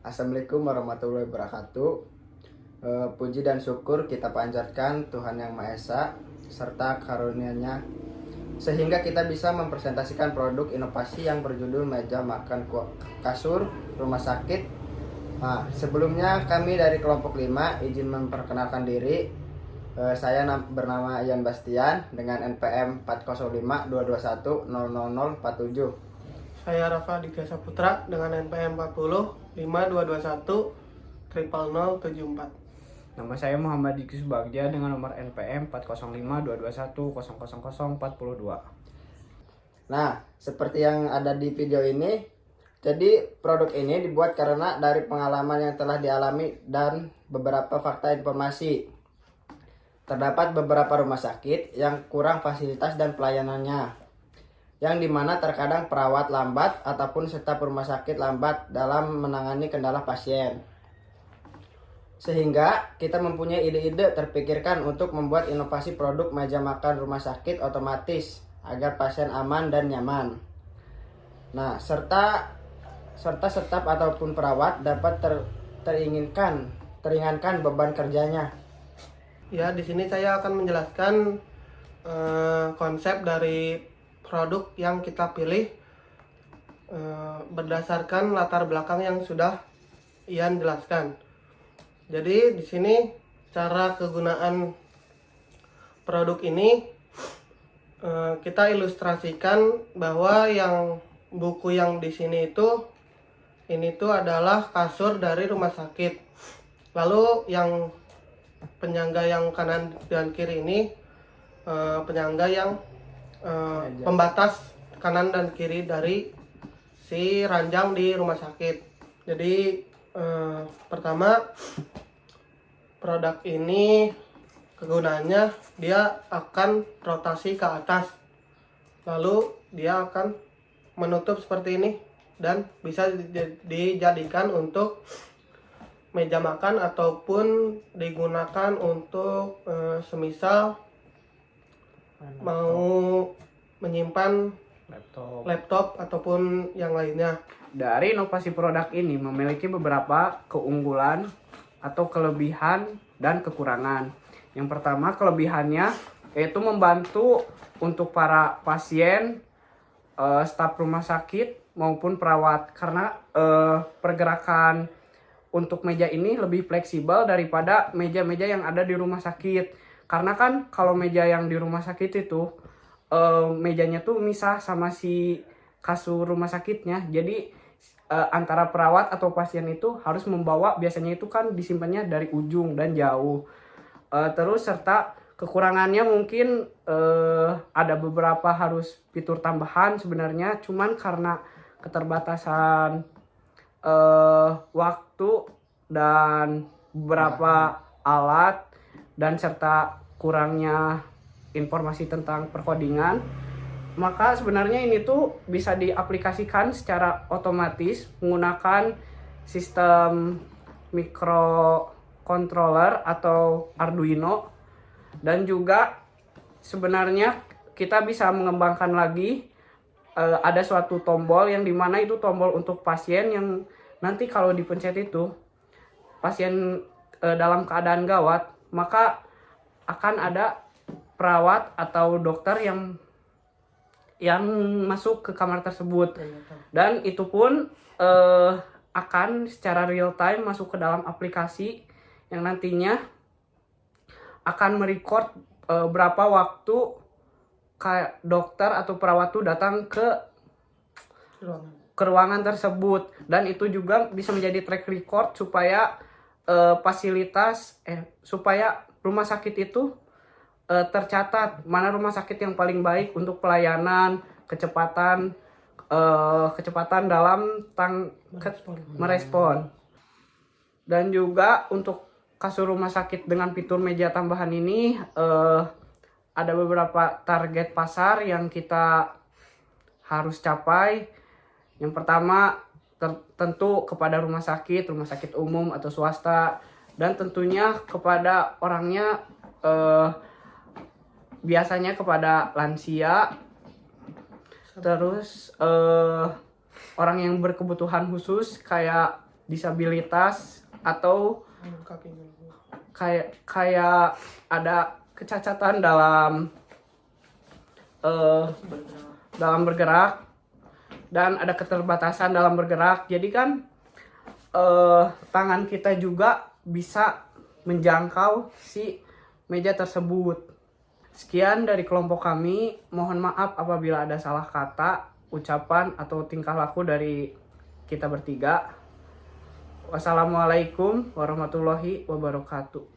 Assalamualaikum warahmatullahi wabarakatuh. Puji dan syukur kita panjatkan Tuhan Yang Maha Esa serta karunia-Nya sehingga kita bisa mempresentasikan produk inovasi yang berjudul meja makan kasur rumah sakit. Nah, sebelumnya kami dari kelompok 5 izin memperkenalkan diri. Saya bernama Ian Bastian dengan NPM 40522100047. Saya Rafa Aditya Saputra dengan NPM 40 5221 00074. Nama saya Muhammad Diki Subagja dengan nomor NPM 40522100042. Nah, seperti yang ada di video ini, jadi produk ini dibuat karena dari pengalaman yang telah dialami dan beberapa fakta informasi. Terdapat beberapa rumah sakit yang kurang fasilitas dan pelayanannya, yang dimana terkadang perawat lambat ataupun staf rumah sakit lambat dalam menangani kendala pasien. Sehingga kita mempunyai ide-ide terpikirkan untuk membuat inovasi produk meja makan rumah sakit otomatis agar pasien aman dan nyaman. Nah, serta staf ataupun perawat dapat teringankan beban kerjanya. Ya, di sini saya akan menjelaskan konsep dari produk yang kita pilih berdasarkan latar belakang yang sudah Ian jelaskan. Jadi di sini cara kegunaan produk ini kita ilustrasikan bahwa yang buku yang di sini ini tuh adalah kasur dari rumah sakit. Lalu yang penyangga yang kanan dan kiri ini penyangga yang pembatas kanan dan kiri dari si ranjang di rumah sakit. Jadi pertama, produk ini kegunaannya dia akan rotasi ke atas, lalu dia akan menutup seperti ini dan bisa dijadikan untuk meja makan ataupun digunakan untuk semisal mau menyimpan laptop ataupun yang lainnya. Dari inovasi produk ini memiliki beberapa keunggulan atau kelebihan dan kekurangan. Yang pertama, kelebihannya yaitu membantu untuk para pasien, staf rumah sakit maupun perawat, karena pergerakan untuk meja ini lebih fleksibel daripada meja-meja yang ada di rumah sakit. Karena kan kalau meja yang di rumah sakit itu mejanya tuh misah sama si kasur rumah sakitnya. Jadi antara perawat atau pasien itu harus membawa, biasanya itu kan disimpannya dari ujung dan jauh. Terus serta kekurangannya mungkin ada beberapa harus fitur tambahan sebenarnya, cuman karena keterbatasan waktu dan beberapa alat dan serta kurangnya informasi tentang perkodingan, maka sebenarnya ini tuh bisa diaplikasikan secara otomatis menggunakan sistem microcontroller atau Arduino. Dan juga sebenarnya kita bisa mengembangkan lagi, ada suatu tombol yang dimana itu tombol untuk pasien yang nanti kalau dipencet itu pasien dalam keadaan gawat, maka akan ada perawat atau dokter yang masuk ke kamar tersebut, dan itu pun akan secara real time masuk ke dalam aplikasi yang nantinya akan merecord berapa waktu kayak dokter atau perawat tuh datang ke ruangan tersebut, dan itu juga bisa menjadi track record supaya supaya rumah sakit itu tercatat mana rumah sakit yang paling baik untuk pelayanan, kecepatan dalam merespon. Dan juga untuk kasur rumah sakit dengan fitur meja tambahan ini ada beberapa target pasar yang kita harus capai. Yang pertama tentu kepada rumah sakit umum atau swasta, dan tentunya kepada orangnya biasanya kepada lansia, terus orang yang berkebutuhan khusus kayak disabilitas atau kakinya. kayak ada kecacatan dalam bergerak dan ada keterbatasan dalam bergerak. Jadi kan tangan kita juga bisa menjangkau si meja tersebut. Sekian dari kelompok kami. Mohon maaf apabila ada salah kata, ucapan atau tingkah laku dari kita bertiga. Wassalamualaikum warahmatullahi wabarakatuh.